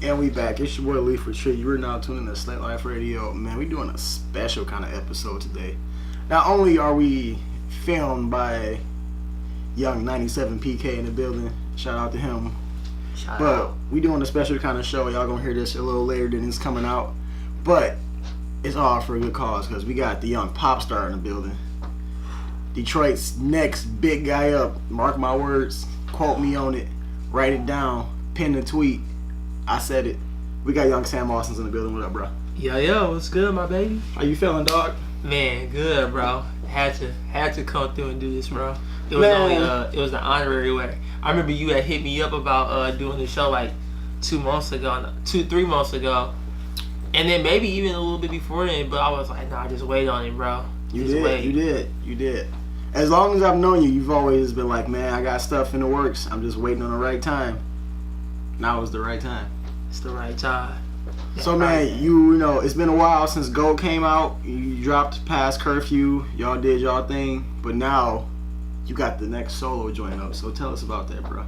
And we back. It's your boy Lee for Tree. You are now tuning to Slit Life Radio. Man, we doing a special kind of episode today. Not only are we filmed by young 97 PK in the building, shout out to him. But we doing a special kind of show. Y'all gonna hear this a little later than it's coming out. But it's all for a good cause because we got the young popstar in the building. Detroit's next big guy up. Mark my words. Quote me on it. Write it down. Pin the tweet. I said it. We got young Sam Austin's in the building. What up, bro? Yo, what's good, my baby? How you feeling, dog? Man, good, bro. Had to come through and do this, bro. It was it was the honorary way. I remember you had hit me up about doing the show like 3 months ago, and then maybe even a little bit before then. But I was like, nah, just wait on it, bro. You did. As long as I've known you, you've always been like, man, I got stuff in the works. I'm just waiting on the right time. Now is the right time. It's the right time. So, man, you know, it's been a while since Gold came out. You dropped past curfew. Y'all did y'all thing. But now, you got the next solo joint up. So tell us about that, bro.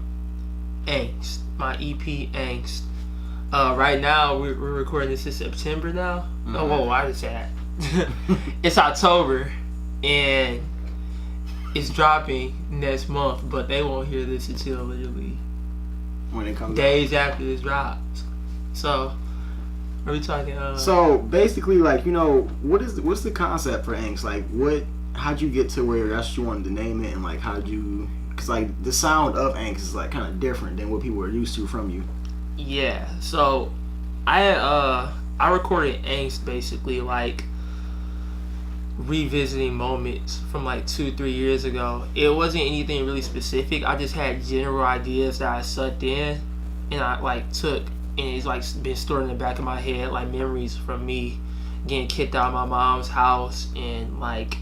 Angst. My EP, Angst. Right now, we're recording this in September now. Mm-hmm. Oh, whoa, why did I say that? It's October. And it's dropping next month. But they won't hear this until literally when it comes days after this drops. So, are we talking? So basically, like, you know, what's the concept for Angst? Like, how'd you get to where that's what you wanted to name it, and like because like the sound of Angst is like kind of different than what people are used to from you. Yeah. So, I recorded Angst basically like revisiting moments from like 2-3 years ago. It wasn't anything really specific. I just had general ideas that I sucked in and I like took, and it's like been stored in the back of my head, like memories from me getting kicked out of my mom's house and like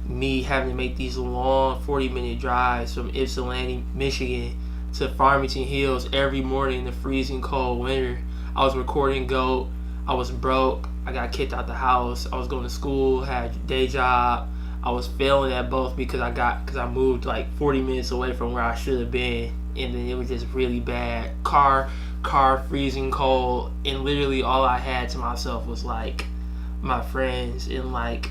me having to make these long 40-minute drives from Ypsilanti, Michigan to Farmington Hills every morning in the freezing cold winter. I was recording Goat. I was broke. I got kicked out the house. I was going to school, had a day job. I was failing at both because I moved like 40 minutes away from where I should have been, and then it was just really bad. Car freezing cold, and literally all I had to myself was like my friends and like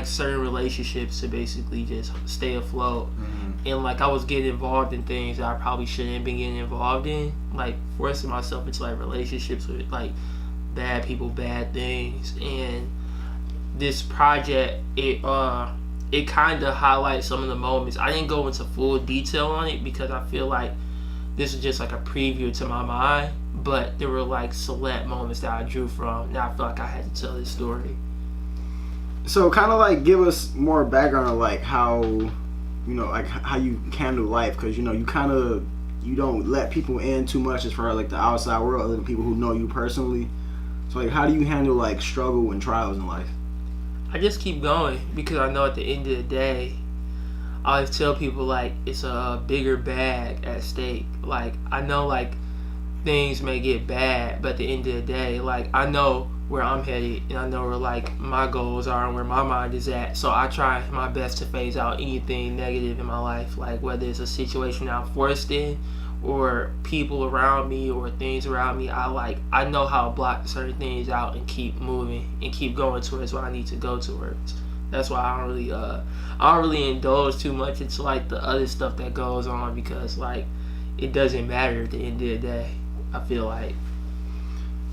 certain relationships to basically just stay afloat. Mm-hmm. And like I was getting involved in things that I probably shouldn't have been getting involved in, like forcing myself into like relationships with like bad people, bad things. And this project, it kind of highlights some of the moments. I didn't go into full detail on it because I feel like this is just like a preview to my mind, but there were like select moments that I drew from. Now I feel like I had to tell this story. So kind of like give us more background on like how, you know, like how you handle life, because you know you don't let people in too much as far as like the outside world, other than people who know you personally. So like, how do you handle like struggle and trials in life? I just keep going because I know at the end of the day, I always tell people like it's a bigger bag at stake. Like I know like things may get bad, but at the end of the day, like I know where I'm headed and I know where like my goals are and where my mind is at. So I try my best to phase out anything negative in my life, like whether it's a situation that I'm forced in or people around me or things around me. I know how to block certain things out and keep moving and keep going towards what I need to go towards. That's why I don't really indulge too much into like the other stuff that goes on, because like it doesn't matter at the end of the day, I feel like.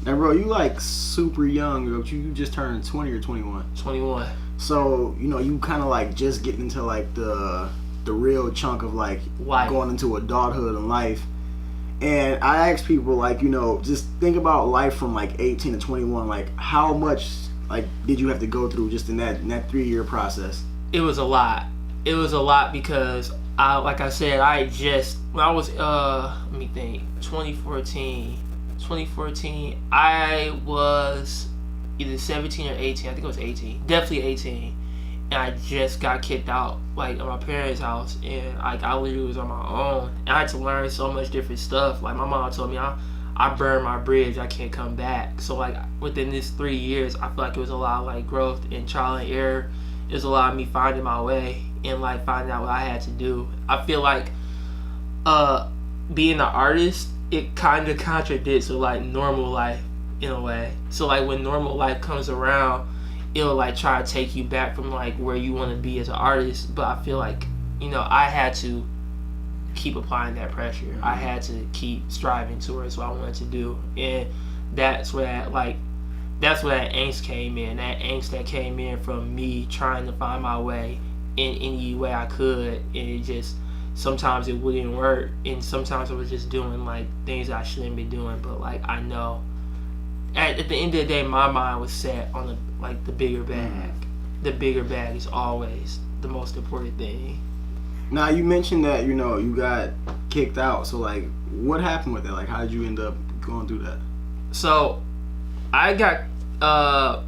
Now bro, you like super young, bro. You just turned 20 or 21? 21. So, you know, you kind of like just getting into like the real chunk of like life, going into adulthood and life. And I ask people like, you know, just think about life from like 18 to 21. Like how much like did you have to go through just in that 3-year process? It was a lot. It was a lot because like I said, when I was let me think, 2014, I was either 17 or 18. I think it was 18. Definitely 18. And I just got kicked out, like, of my parents' house, and like I literally was on my own, and I had to learn so much different stuff. Like my mom told me, I burned my bridge, I can't come back. So like within this 3 years, I feel like it was a lot of like growth and trial and error. It was a lot of me finding my way and like finding out what I had to do. I feel like being an artist it kind of contradicts with like normal life in a way. So like when normal life comes around, it'll like try to take you back from like where you want to be as an artist. But I feel like, you know, I had to keep applying that pressure. Mm-hmm. I had to keep striving towards what I wanted to do, and that's where that angst came in. That angst that came in from me trying to find my way in any way I could, and it just, sometimes it wouldn't work, and sometimes I was just doing like things I shouldn't be doing. But like I know at the end of the day, my mind was set on the bigger bag. Mm-hmm. The bigger bag is always the most important thing. Now you mentioned that, you know, you got kicked out. So like, what happened with that? Like, how did you end up going through that? So I got how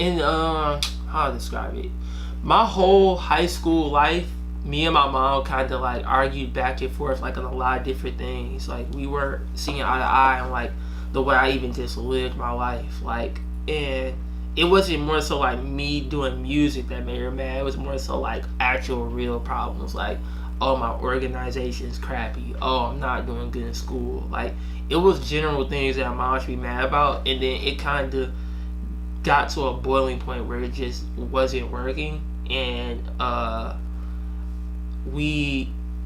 to describe it? My whole high school life, me and my mom kind of like argued back and forth like on a lot of different things. Like we were seeing eye to eye on like the way I even just lived my life. Like, and it wasn't more so like me doing music that made her mad. It was more so like actual real problems. Like, oh, my organization's crappy. Oh, I'm not doing good in school. Like, it was general things that my mom should be mad about. And then it kind of got to a boiling point where it just wasn't working. And my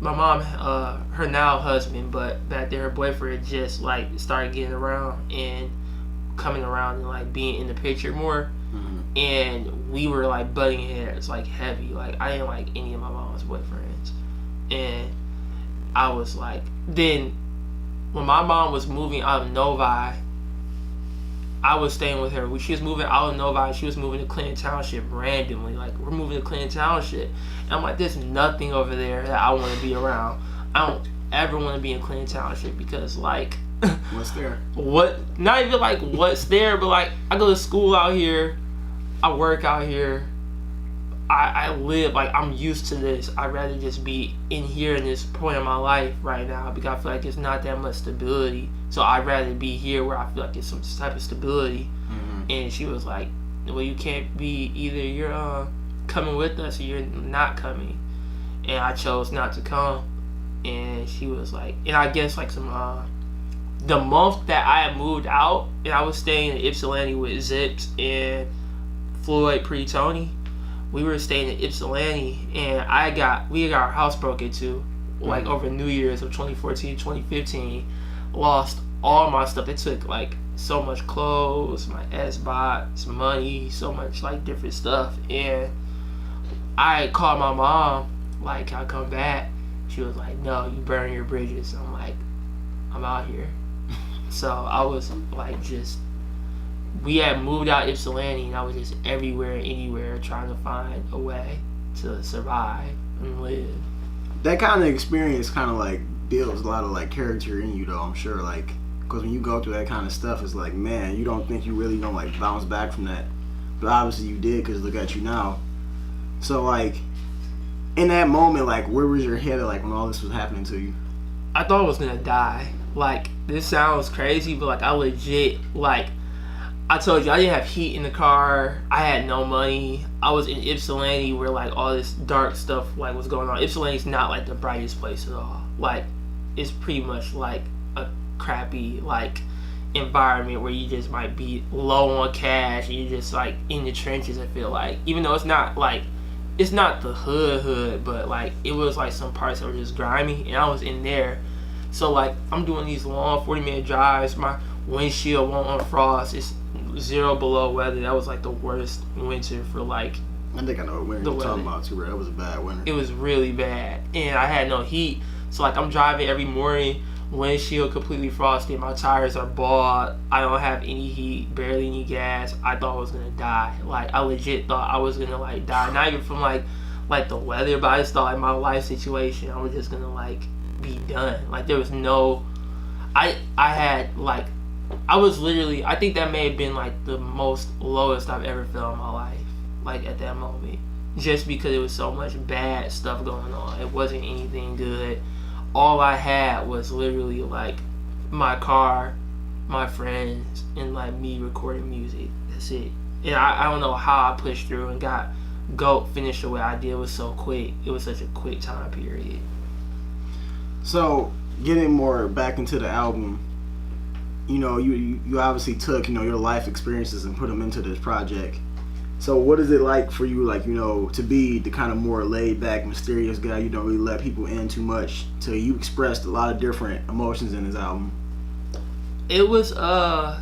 mom, her now husband, but back then her boyfriend, just like started getting around and coming around and like being in the picture more. Mm-hmm. And we were like butting heads like heavy. Like I didn't like any of my mom's boyfriends. And I was like, then when my mom was moving out of Novi, I was staying with her. When she was moving out of Novi, she was moving to Clinton Township randomly. Like, we're moving to Clinton Township. And I'm like, there's nothing over there that I want to be around. I don't ever want to be in Clinton Township because, like... What's there? What? Not even, like, what's there, but, like, I go to school out here. I work out here. I live, like, I'm used to this. I'd rather just be in here in this point of my life right now because I feel like there's not that much stability. So I'd rather be here where I feel like there's some type of stability. Mm-hmm. And she was like, well, you can't be, either you're coming with us or you're not coming. And I chose not to come. And she was like, and I guess like some, the month that I had moved out and I was staying in Ypsilanti with Zips and Floyd Pre-Tony, we were staying in Ypsilanti, and we got our house broke into, like, over New Year's of 2014, 2015. Lost all my stuff. They took, like, so much clothes, my S-bots, money, so much, like, different stuff. And I called my mom, like, I'll come back. She was like, no, you burn your bridges. I'm like, I'm out here. So I was, like, just... We had moved out Ypsilanti, and I was just everywhere and anywhere trying to find a way to survive and live. That kind of experience kind of like builds a lot of like character in you, though, I'm sure. Like, because when you go through that kind of stuff, it's like, man, you don't think you really gonna like bounce back from that, but obviously you did, because look at you now. So like, in that moment, like, where was your head at, like, when all this was happening to you? I thought I was gonna die. Like, this sounds crazy, but like I legit, like, I told you, I didn't have heat in the car. I had no money. I was in Ypsilanti where, like, all this dark stuff, like, was going on. Ypsilanti's not, like, the brightest place at all. Like, it's pretty much, like, a crappy, like, environment where you just might be low on cash and you're just, like, in the trenches, I feel like. Even though it's not, like, it's not the hood, but, like, it was, like, some parts that were just grimy, and I was in there. So, like, I'm doing these long 40-minute drives. My windshield won't unfrost. It's 0 below weather. That was like the worst winter for like. I think I know what winter you're talking about too, bro. That was a bad winter. It was really bad, and I had no heat. So like I'm driving every morning, windshield completely frosted, my tires are bald, I don't have any heat, barely any gas. I thought I was gonna die. Like I legit thought I was gonna like die. Not even from like the weather, but I just thought like my life situation, I was just gonna like be done. Like there was no. I had like. I was literally, I think that may have been like the most lowest I've ever felt in my life, like at that moment, just because it was so much bad stuff going on. It wasn't anything good. All I had was literally like my car, my friends, and like me recording music. That's it. And I don't know how I pushed through and got finished the way I did. It was so quick. It was such a quick time period. So getting more back into the album, you know, you obviously took, you know, your life experiences and put them into this project. So what is it like for you, like, you know, to be the kind of more laid back, mysterious guy? You don't really let people in too much. So you expressed a lot of different emotions in this album. It was I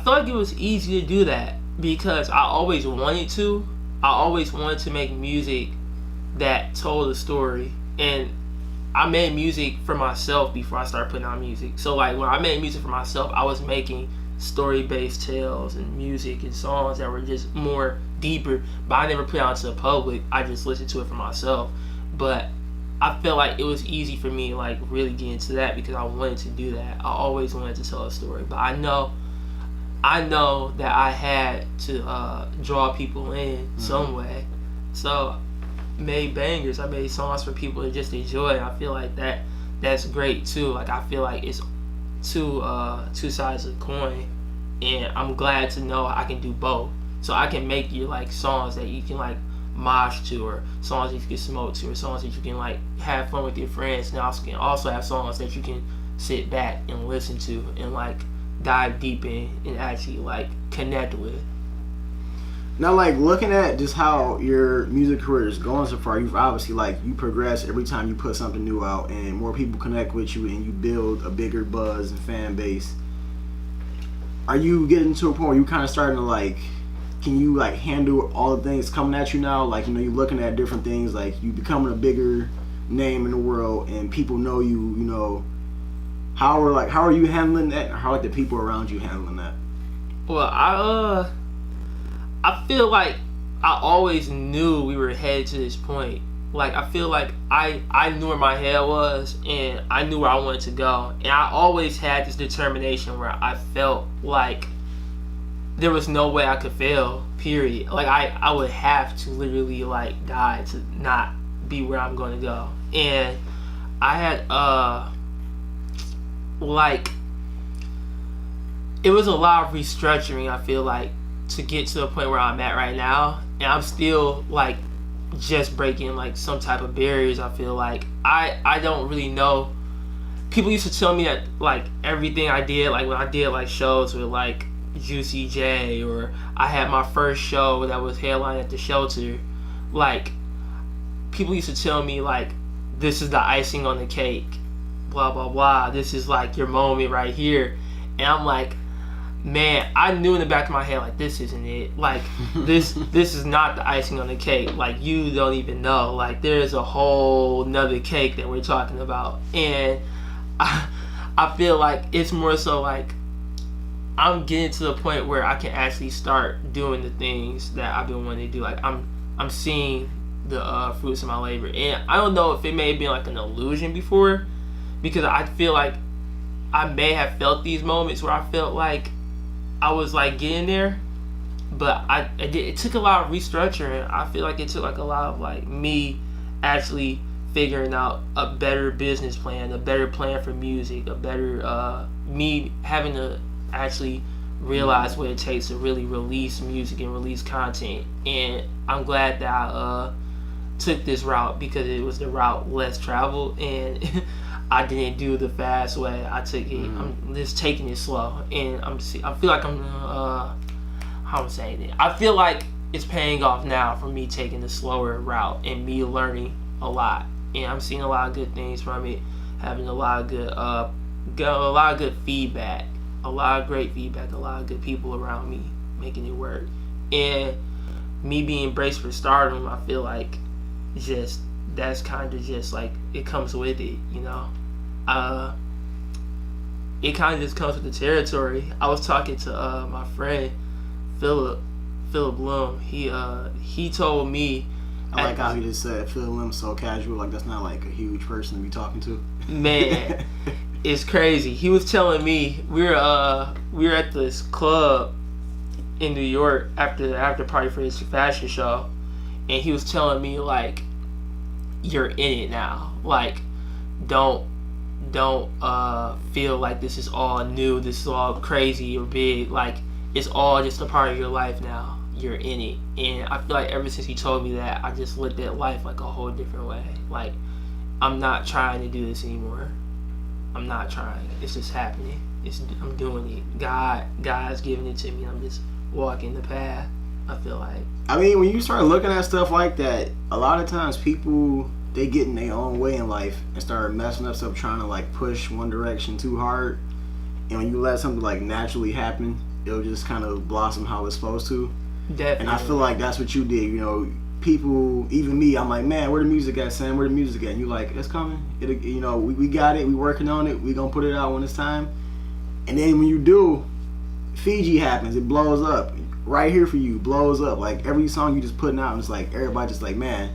feel like it was easy to do that because I always wanted to. I always wanted to make music that told a story, and I made music for myself before I started putting out music. So like when I made music for myself, I was making story-based tales and music and songs that were just more deeper, but I never put it out to the public. I just listened to it for myself. But I felt like it was easy for me to like really get into that because I wanted to do that. I always wanted to tell a story, but I know that I had to draw people in some way. So made bangers. I made songs for people to just enjoy. I feel like that's great too. Like I feel like it's two sides of the coin, and I'm glad to know I can do both. So I can make you like songs that you can like mosh to, or songs that you can smoke to, or songs that you can like have fun with your friends. And I also can also have songs that you can sit back and listen to and like dive deep in and actually like connect with. Now, like, looking at just how your music career is going so far, you've obviously, like, you progress every time you put something new out, and more people connect with you, and you build a bigger buzz and fan base. Are you getting to a point where you kind of starting to, like, can you, like, handle all the things coming at you now? Like, you know, you're looking at different things, like, you becoming a bigger name in the world, and people know you, you know. How are you handling that, and how are the people around you handling that? Well, I feel like I always knew we were headed to this point. Like, I feel like I knew where my head was, and I knew where I wanted to go. And I always had this determination where I felt like there was no way I could fail, period. Like, I would have to literally, like, die to not be where I'm going to go. And I had, like, it was a lot of restructuring, I feel like, to get to the point where I'm at right now. And I'm still like just breaking like some type of barriers. I feel like I don't really know. People used to tell me that like everything I did, like when I did like shows with like Juicy J, or I had my first show that was headlined at the Shelter, like people used to tell me like this is the icing on the cake, blah blah blah, this is like your moment right here. And I'm like, man, I knew in the back of my head, like, this isn't it. Like, this is not the icing on the cake. Like, you don't even know. Like, there's a whole nother cake that we're talking about. And I feel like it's more so like I'm getting to the point where I can actually start doing the things that I've been wanting to do. Like, I'm seeing the fruits of my labor. And I don't know if it may have been like an illusion before, because I feel like I may have felt these moments where I felt like I was like getting there, but it took a lot of restructuring. I feel like it took like a lot of like me actually figuring out a better business plan, a better plan for music, a better me having to actually realize what it takes to really release music and release content. And I'm glad that I took this route, because it was the route less traveled, and I didn't do the fast way. I took it. I'm just taking it slow, and I feel like how I'm saying it. I feel like it's paying off now for me taking the slower route and me learning a lot. And I'm seeing a lot of good things from it, having a lot of good feedback, a lot of great feedback, a lot of good people around me making it work, and me being braced for stardom. I feel like just that's kind of just like it comes with it, you know. It kind of just comes with the territory. I was talking to my friend Philip Bloom. He told me. I like how he just said Philip Bloom so casual, like that's not like a huge person to be talking to. Man, it's crazy. He was telling me we were at this club in New York after the after party for his fashion show, and he was telling me like, you're in it now. Like, don't feel like this is all new, this is all crazy or big. Like, it's all just a part of your life now. You're in it. And I feel like ever since he told me that, I just looked at life like a whole different way. Like, I'm not trying to do this anymore. I'm not trying. It's just happening. I'm doing it. God's giving it to me. I'm just walking the path. I feel like. I mean, when you start looking at stuff like that, a lot of times people, they get in their own way in life and start messing up stuff, trying to like push one direction too hard. And when you let something like naturally happen, it'll just kind of blossom how it's supposed to. Definitely. And I feel like that's what you did. You know, people, even me, I'm like, man, where the music at, Sam? Where the music at? And you like, it's coming. You know, we got it. We working on it. We gonna put it out when it's time. And then when you do, Fiji happens. It blows up. Right here for you, blows up. Like every song you just putting out, and it's like everybody just like, man,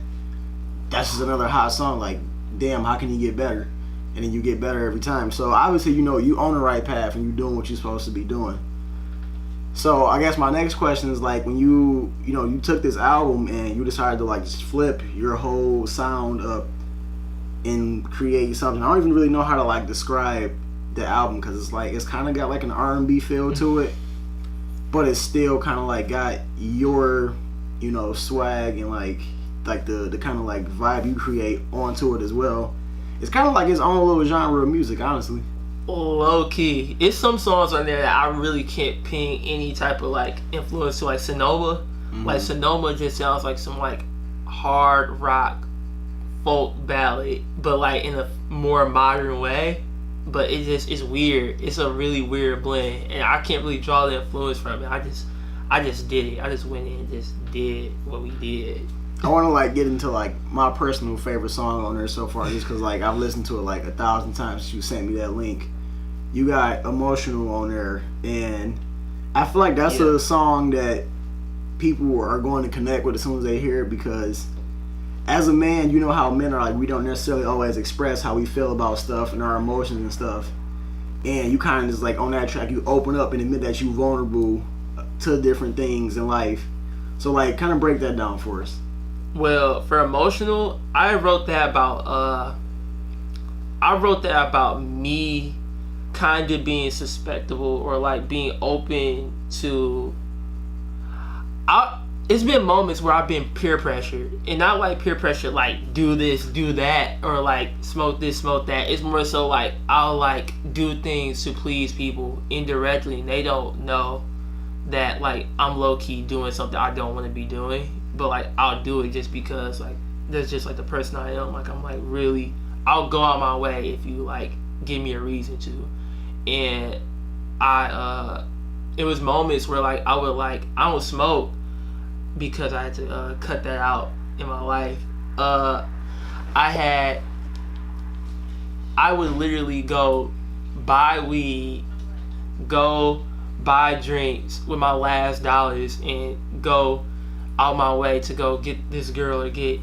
that's just another hot song. Like, damn, how can you get better? And then you get better every time. So obviously, you know, you on the right path and you're doing what you're supposed to be doing. So I guess my next question is like, when you took this album and you decided to like just flip your whole sound up and create something. I don't even really know how to like describe the album, because it's like it's kind of got like an R&B feel to it, but it's still kind of like got your, you know, swag and like the kind of like vibe you create onto it as well. It's kind of like its own little genre of music, honestly. Low key, it's some songs on there that I really can't ping any type of like influence to, like Sonoma. Mm-hmm. Like Sonoma just sounds like some like hard rock folk ballad, but like in a more modern way. But it's weird. It's a really weird blend, and I can't really draw the influence from it. I just did it. I just went in and just did what we did. I want to like get into like my personal favorite song on there so far, just because like I've listened to it like 1,000 times since you sent me that link. You got Emotional on there, and I feel like that's a song that people are going to connect with as soon as they hear it, because as a man, you know how men are, like, we don't necessarily always express how we feel about stuff and our emotions and stuff. And you kind of just like on that track, you open up and admit that you're vulnerable to different things in life. So like, kind of break that down for us. Well, for Emotional, I wrote that about me kind of being susceptible, or like being open to. It's been moments where I've been peer pressured, and not like peer pressure like do this, do that, or like smoke this, smoke that. It's more so like I'll like do things to please people indirectly, and they don't know that like I'm low key doing something I don't want to be doing, but like I'll do it just because like that's just like the person I am. Like I'm like really, I'll go out my way if you like give me a reason to. And it was moments where like I don't smoke because I had to cut that out in my life. I would literally go buy weed, go buy drinks with my last dollars, and go out my way to go get this girl or get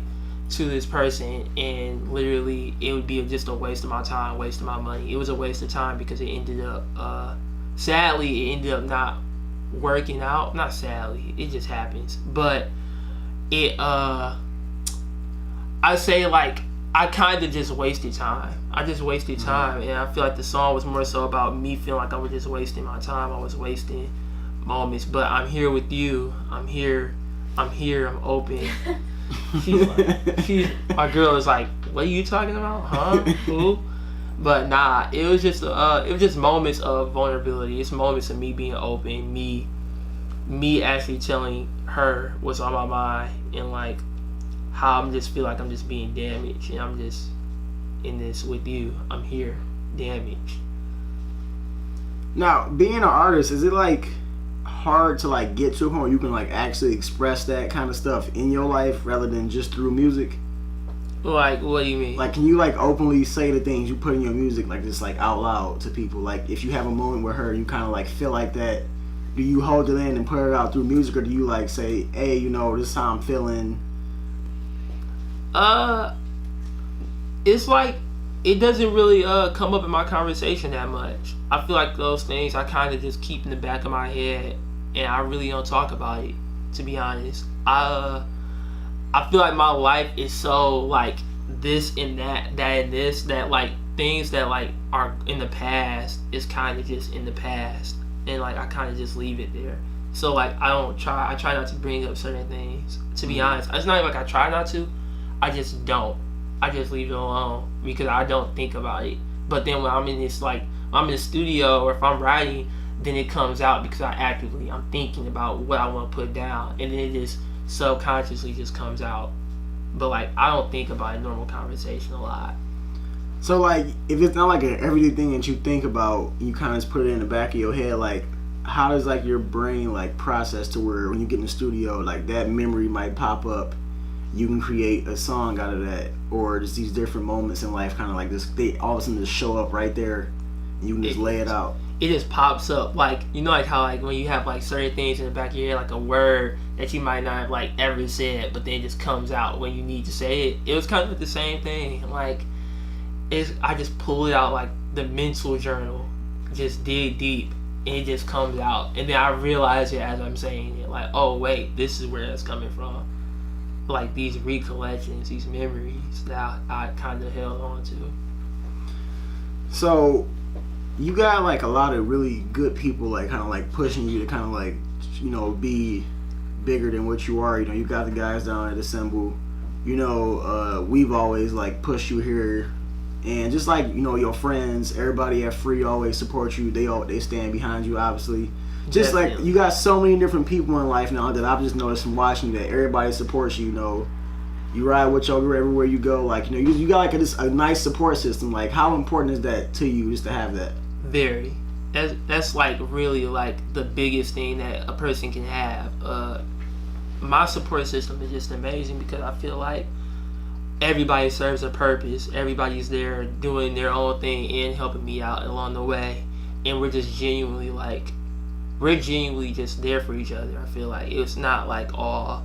to this person, and literally it would be just a waste of my time, waste of my money. It was a waste of time because it ended up sadly it ended up not working out. Not sadly, it just happens. But it I say like I kind of just wasted time. I just wasted time, and I feel like the song was more so about me feeling like I was just wasting my time. I was wasting moments. But I'm here with you. I'm here. I'm open. My girl is like, what are you talking about? Huh? Who? But nah, it was just moments of vulnerability. It's moments of me being open, me actually telling her what's on my mind, and like how I'm just feel like I'm just being damaged, and I'm just in this with you. I'm here, damaged. Now, being an artist, is it like hard to like get to a point where you can like actually express that kind of stuff in your life rather than just through music? Like, what do you mean? Like, can you like openly say the things you put in your music, like just like out loud to people? Like, if you have a moment with her, you kind of like feel like that, do you hold it in and put it out through music, or do you like say, hey, you know, this is how I'm feeling? It's like it doesn't really come up in my conversation that much. I feel like those things I kind of just keep in the back of my head, and I really don't talk about it, to be honest. I feel like my life is so like this and that and this, that like things that like are in the past is kind of just in the past, and like I kind of just leave it there. So like I try not to bring up certain things, to be honest. It's not even like I try not to, I just don't. I just leave it alone because I don't think about it. But then when I'm in this, like, I'm in the studio or if I'm writing, then it comes out because I'm thinking about what I want to put down, and then it just subconsciously just comes out. But like, I don't think about a normal conversation a lot. So like, if it's not like an everyday thing that you think about, you kind of just put it in the back of your head, like, how does like your brain like process to where when you get in the studio, like that memory might pop up, you can create a song out of that, or just these different moments in life kind of like this, they all of a sudden just show up right there, and you can just lay it out. It just pops up, like, you know, like how like when you have like certain things in the back of your head, like a word that you might not have like ever said, but then it just comes out when you need to say it. It was kind of the same thing. Like, I just pull it out like the mental journal, just dig deep, and it just comes out, and then I realize it as I'm saying it, like, oh wait, this is where it's coming from. Like these recollections, these memories that I kind of held on to. So you got like a lot of really good people like kind of like pushing you to kind of like, you know, be bigger than what you are. You know, you got the guys down at Assemble. You know, we've always like pushed you here, and just like, you know, your friends, everybody at Free always support you. They stand behind you, obviously. Just definitely. Like, you got so many different people in life now that I've just noticed from watching that everybody supports you. You know, you ride with your girl everywhere you go. Like, you know, you got like a nice support system. Like, how important is that to you just to have that? Very. That's like really like the biggest thing that a person can have. My support system is just amazing because I feel like everybody serves a purpose. Everybody's there doing their own thing and helping me out along the way, and we're genuinely just there for each other. I feel like it's not all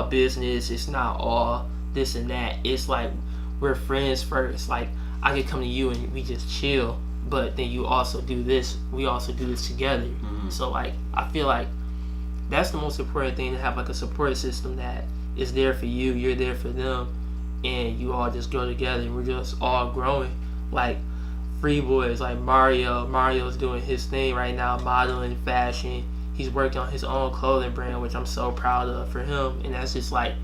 business. It's not all this and that. It's like we're friends first. Like, I could come to you and we just chill, but then you also do this. We also do this together. Mm-hmm. So like, I feel like that's the most important thing, to have like a support system that is there for you. You're there for them, and you all just grow together. And we're just all growing. Like, Free Boys, like Mario's doing his thing right now, modeling, fashion. He's working on his own clothing brand, which I'm so proud of for him. And that's just like,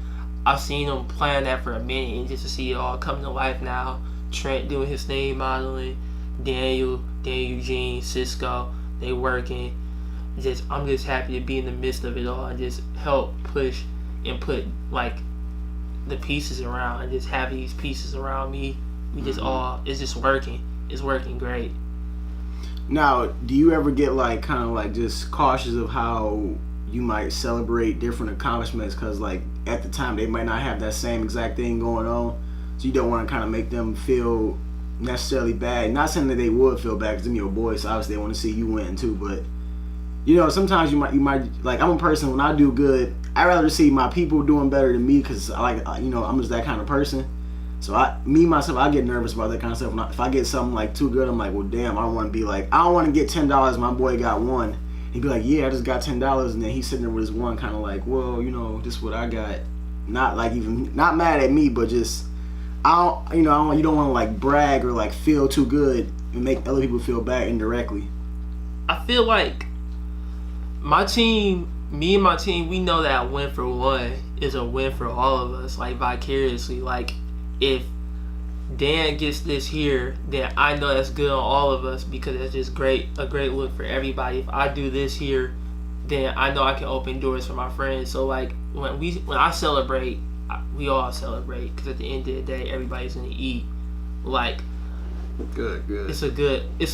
I've seen him plan that for a minute, and just to see it all come to life now. Trent doing his thing, modeling. Daniel Eugene, Cisco, they working. I'm just happy to be in the midst of it all and just help push and put like the pieces around, and just have these pieces around me. We just it's just working. It's working great. Now, do you ever get like kind of like just cautious of how you might celebrate different accomplishments, because like at the time they might not have that same exact thing going on, so you don't want to kind of make them feel necessarily bad? Not saying that they would feel bad, because they're your boys, so obviously they want to see you win too, but you know, sometimes you might like, I'm a person, when I do good, I'd rather see my people doing better than me, because I like, you know, I'm just that kind of person. So I get nervous about that kind of stuff. If I get something like too good, I'm like, well, damn, I don't want to be like, I don't want to get $10. My boy got one. He'd be like, yeah, I just got $10, and then he's sitting there with his one, kind of like, well, you know, this is what I got. Not like, even not mad at me, but just you don't want to like brag or like feel too good and make other people feel bad indirectly. I feel like me and my team, we know that a win for one is a win for all of us, like vicariously. Like, if Dan gets this here, then I know that's good on all of us, because it's just a great look for everybody. If I do this here, then I know I can open doors for my friends. So like, when I celebrate, we all celebrate, because at the end of the day, everybody's gonna eat. Like, good. It's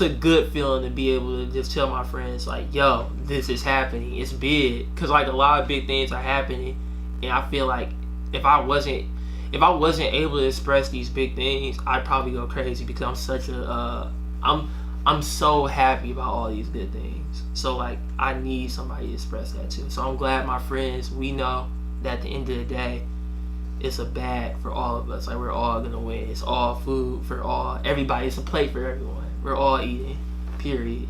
a good feeling to be able to just tell my friends like, yo, this is happening. It's big, because like a lot of big things are happening, and I feel like if I wasn't able to express these big things, I'd probably go crazy, because I'm such a I'm so happy about all these good things. So like, I need somebody to express that too. So I'm glad my friends, we know that at the end of the day, it's a bag for all of us. Like, we're all gonna win. It's all food for everybody. It's a plate for everyone. We're all eating, period.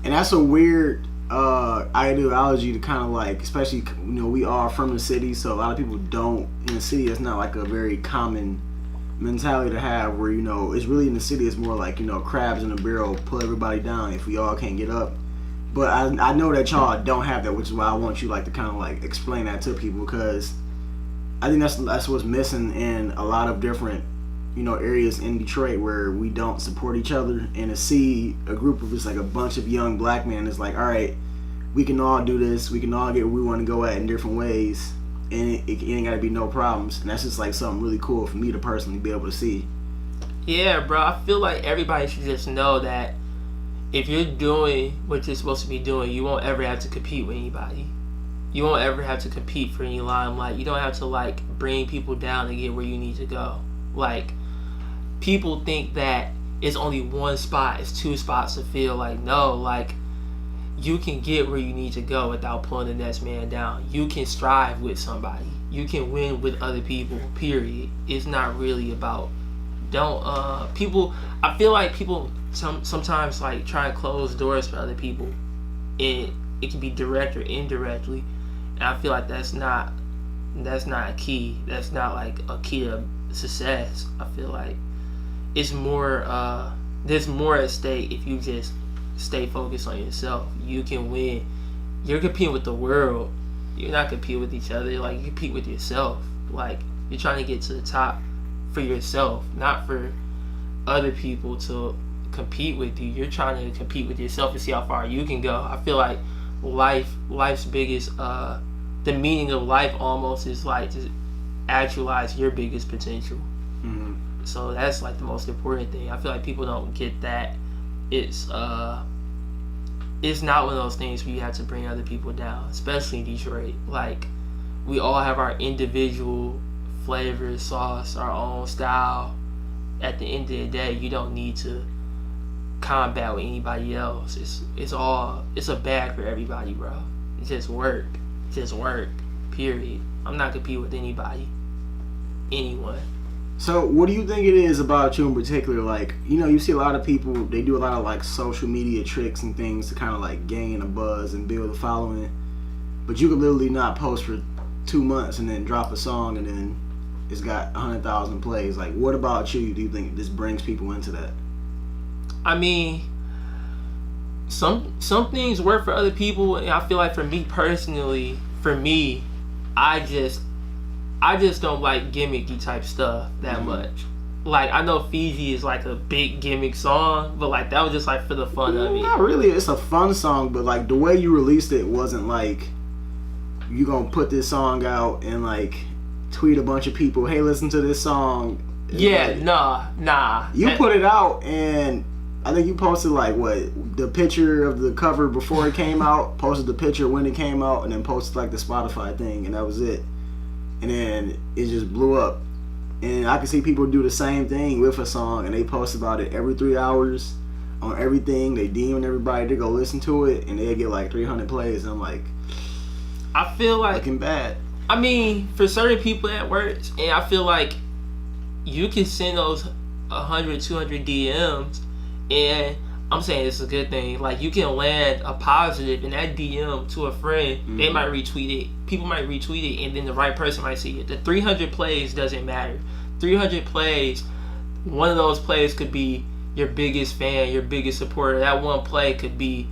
And that's a weird ideology to kind of like, especially, you know, we are from the city, so a lot of people don't, in the city, it's not like a very common mentality to have, where, you know, it's really, in the city, it's more like, you know, crabs in a barrel, pull everybody down if we all can't get up. But I know that y'all don't have that, which is why I want you like to kind of like explain that to people, because I think that's what's missing in a lot of different areas in Detroit where we don't support each other, and to see a group of just like a bunch of young black men is like, all right, we can all do this, we can all get where we want to go at in different ways, and it ain't gotta be no problems. And that's just like something really cool for me to personally be able to see. Yeah, bro, I feel like everybody should just know that if you're doing what you're supposed to be doing, you won't ever have to compete with anybody. You won't ever have to compete for any limelight. You don't have to like bring people down to get where you need to go. Like, people think that it's only one spot, it's two spots to fill. Like, no, like, you can get where you need to go without pulling the next man down. You can strive with somebody. You can win with other people, period. It's not really about, I feel like people sometimes like try and close doors for other people, and it can be direct or indirectly. And I feel like that's not a key. That's not like a key to success. I feel like it's more there's more at stake if you just stay focused on yourself. You can win. You're competing with the world. You're not competing with each other. Like, you compete with yourself. Like, you're trying to get to the top for yourself, not for other people to compete with you. You're trying to compete with yourself to see how far you can go. I feel like life's biggest the meaning of life almost is like to actualize your biggest potential. Mm-hmm. So that's like the most important thing. I feel like people don't get that. It's not one of those things where you have to bring other people down, especially in Detroit. Like, we all have our individual flavor, sauce, our own style. At the end of the day, you don't need to combat with anybody else. It's a bag for everybody, bro. It's just work. Period. I'm not competing with anyone. So what do you think it is about you in particular? Like, you see a lot of people, they do a lot of like social media tricks and things to kind of like gain a buzz and build a following, but you could literally not post for 2 months and then drop a song and then it's got 100,000 plays. Like, what about you do you think this brings people into that? I mean, some things work for other people, and I feel like for me personally, I just don't like gimmicky type stuff that much. Like, I know Fiji is like a big gimmick song, but like that was just like for the fun of it. Not really. It's a fun song, but like the way you released it wasn't like you gonna put this song out and like tweet a bunch of people, hey, listen to this song. Yeah, like, nah. You put it out, and I think you posted like the picture of the cover before it came out, posted the picture when it came out, and then posted like the Spotify thing, and that was it. And then it just blew up. And I can see people do the same thing with a song, and they post about it every 3 hours on everything. They DM everybody to go listen to it, and they get like 300 plays. And I'm like, I feel like looking bad. I mean, for certain people that works, and I feel like you can send those 100, 200 DMs, and I'm saying it's a good thing. Like, you can land a positive in that DM to a friend. Mm-hmm. They might retweet it. People might retweet it, and then the right person might see it. The 300 plays doesn't matter. 300 plays, one of those plays could be your biggest fan, your biggest supporter. That one play could be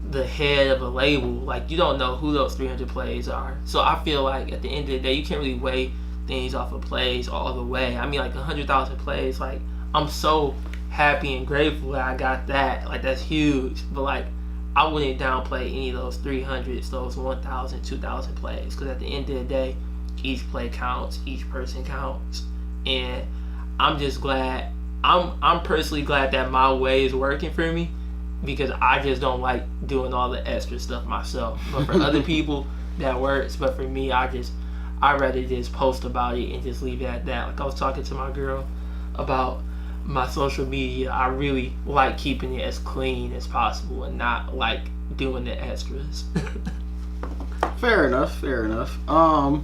the head of a label. Like, you don't know who those 300 plays are. So I feel like at the end of the day, you can't really weigh things off of plays all the way. I mean, like 100,000 plays, like, I'm so happy and grateful that I got that. Like, that's huge. But like, I wouldn't downplay any of those 300s, those 1,000, 2,000 plays, because at the end of the day, each play counts, each person counts. And I'm just glad, I'm personally glad that my way is working for me, because I just don't like doing all the extra stuff myself. But for other people, that works. But for me, I'd rather just post about it and just leave it at that. Like, I was talking to my girl about my social media. I really like keeping it as clean as possible and not like doing the extras. Fair enough. A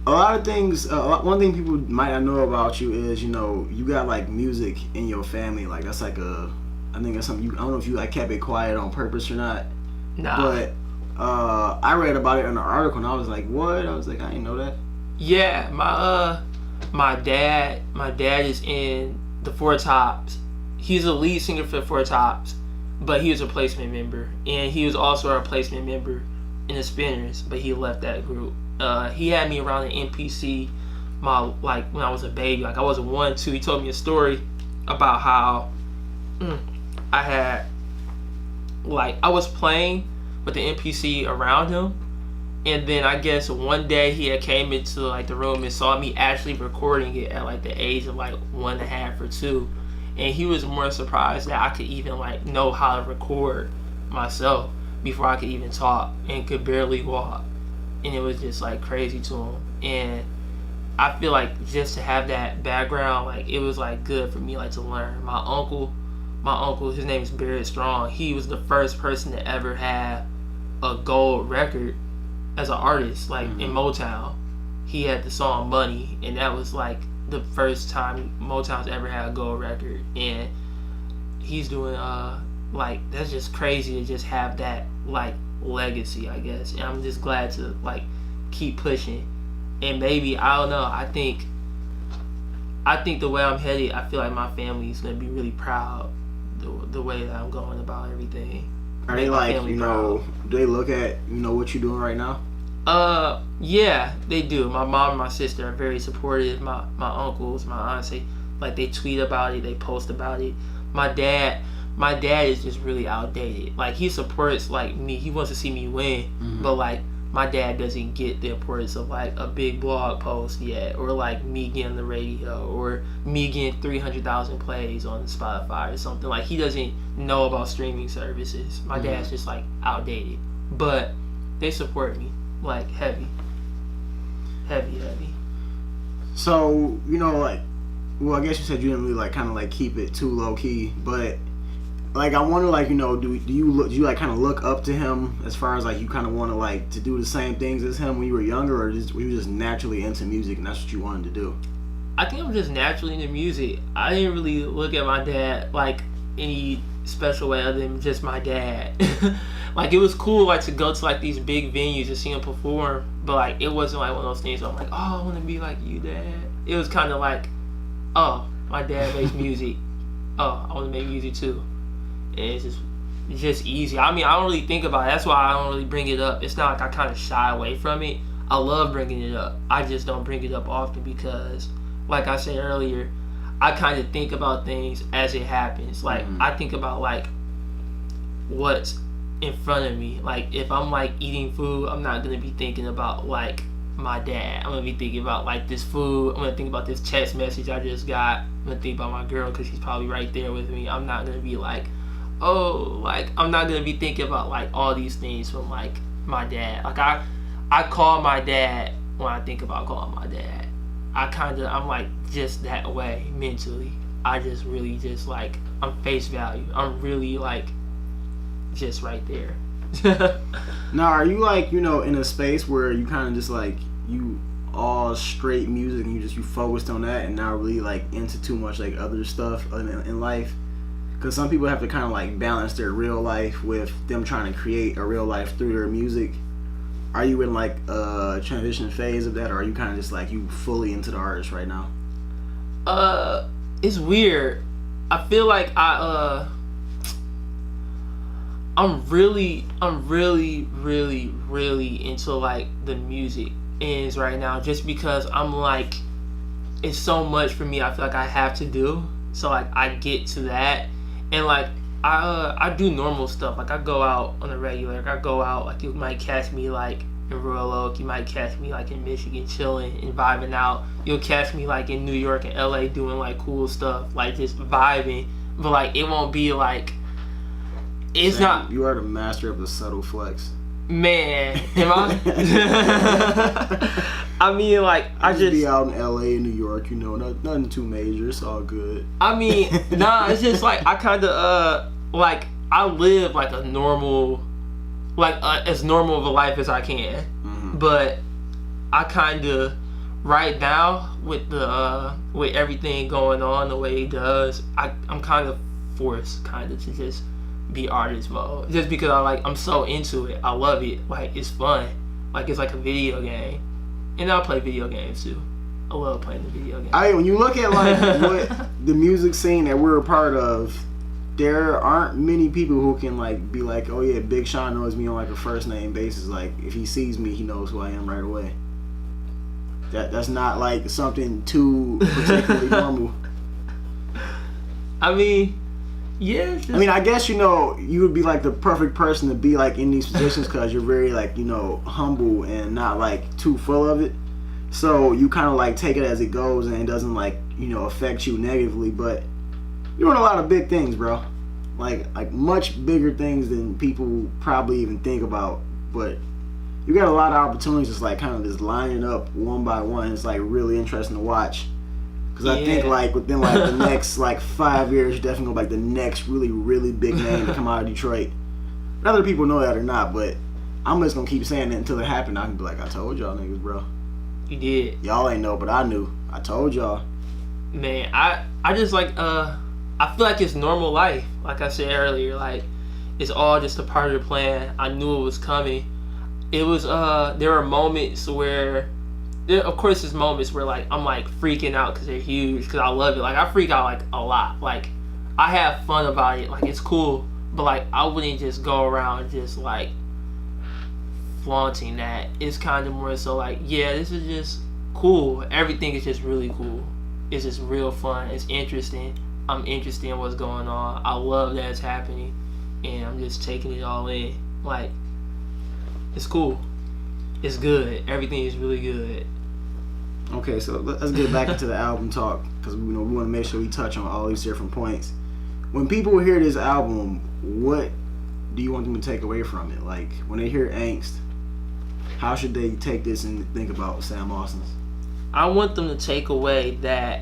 lot of things, one thing people might not know about you is, you got like music in your family. Like, that's like I think that's something I don't know if you like kept it quiet on purpose or not. Nah. But I read about it in an article and I was like, what? I was like, I didn't know that. Yeah, my dad is in the Four Tops. He's a lead singer for the Four Tops, but he was a replacement member, and he was also a replacement member in the Spinners, but he left that group. He had me around the NPC my like when I was a baby. Like I wasn't 1, 2. He told me a story about how I had like I was playing with the NPC around him, and then I guess one day he had came into like the room and saw me actually recording it at like the age of like 1.5 or 2, and he was more surprised that I could even like know how to record myself before I could even talk and could barely walk, and it was just like crazy to him. And I feel like just to have that background, like it was like good for me like to learn. My uncle, his name is Barrett Strong. He was the first person to ever have a gold record as an artist, like in Motown. He had the song Money, and that was like the first time Motown's ever had a gold record. And he's doing like that's just crazy to just have that like legacy, I guess. And I'm just glad to like keep pushing. And maybe I don't know, I think the way I'm headed, I feel like my family is gonna be really proud the way that I'm going about everything. Are they like, you know, do they look at, you know, what you're doing right now? Yeah, they do. My mom and my sister are very supportive. My uncles, my aunts, they tweet about it, they post about it. My dad is just really outdated. Like he supports like me. He wants to see me win, but like my dad doesn't get the importance of like a big blog post yet, or like me getting the radio, or me getting 300,000 plays on Spotify or something. Like he doesn't know about streaming services. My dad's just like outdated, but they support me like heavy. So, you know, like, well, I guess you said you didn't really like kind of like keep it too low key, but like I wonder, like, you know, do you like kind of look up to him as far as like you kind of want to like to do the same things as him when you were younger, or were you just naturally into music and that's what you wanted to do? I think I'm just naturally into music. I didn't really look at my dad like any special way other than just my dad. Like it was cool like to go to like these big venues and see him perform, but like it wasn't like one of those things where I'm like, oh, I want to be like you, Dad. It was kind of like, oh, my dad makes music. Oh, I want to make music too. And it's just easy. I mean, I don't really think about it. That's why I don't really bring it up. It's not like I kind of shy away from it. I love bringing it up. I just don't bring it up often because, like I said earlier, I kind of think about things as it happens. Like I think about like what's in front of me. Like if I'm like eating food, I'm not gonna be thinking about like my dad. I'm gonna be thinking about like this food. I'm gonna think about this text message I just got. I'm gonna think about my girl because she's probably right there with me. I'm not gonna be like, oh, like I'm not gonna be thinking about like all these things from like my dad. Like I call my dad when I think about calling my dad. I'm like just that way mentally. I just really just like I'm face value. I'm really like just right there. Now, are you like, you know, in a space where you kind of just like you all straight music and you focused on that and not really like into too much like other stuff in life? Because some people have to kind of like balance their real life with them trying to create a real life through their music. Are you in like a transition phase of that, or are you kind of just like you fully into the artist right now? It's weird. I feel like I'm really into like the music ends right now, just because I'm like it's so much for me. I feel like I have to do, so like I get to that, and like I do normal stuff. Like I go out on a regular. Like I go out. Like you might catch me like in Royal Oak. You might catch me like in Michigan chilling and vibing out. You'll catch me like in New York and LA doing like cool stuff, like just vibing. But like it won't be like it's Sam, not. You are the master of the subtle flex. Man, am I? I mean, like I just be out in LA and New York, you know, nothing too major. It's all good. I mean, nah, it's just like I kind of like I live like a normal, like as normal of a life as I can. But I kind of right now with the with everything going on the way it does, I'm kind of forced kind of to just be artist mode, just because I'm so into it. I love it. Like it's fun. Like it's like a video game, and I'll play video games too. I love playing the video game. When you look at like what the music scene that we're a part of, there aren't many people who can like be like, oh yeah, Big Sean knows me on like a first name basis. Like if he sees me, he knows who I am right away. That's not like something too particularly normal. I mean, yeah. Just, I mean, I guess, you would be like the perfect person to be like in these positions because you're very like, humble and not like too full of it. So you kind of like take it as it goes and it doesn't like, affect you negatively. But you're doing a lot of big things, bro. Like much bigger things than people probably even think about. But you got a lot of opportunities just like kind of just lining up one by one. It's like really interesting to watch. Because I think like within like the next like 5 years, you're definitely gonna be like the next really, really big name to come out of Detroit. Whether people know that or not, but I'm just gonna keep saying it until it happened. I can be like, I told y'all niggas, bro. You did. Y'all ain't know, but I knew. I told y'all. Man, I just like I feel like it's normal life. Like I said earlier, like it's all just a part of the plan. I knew it was coming. It was there were moments where of course there's moments where like I'm like freaking out because they're huge, because I love it. Like I freak out like a lot. Like I have fun about it. Like it's cool, but like I wouldn't just go around just like flaunting that. It's kind of more so like, yeah, this is just cool. Everything is just really cool. It's just real fun. It's interesting. I'm interested in what's going on. I love that it's happening, and I'm just taking it all in. Like, it's cool. It's good. Everything is really good. Okay, so let's get back into the album talk, because we want to make sure we touch on all these different points. When people hear this album, what do you want them to take away from it? Like, when they hear Angst, how should they take this and think about Sam Austin's? I want them to take away that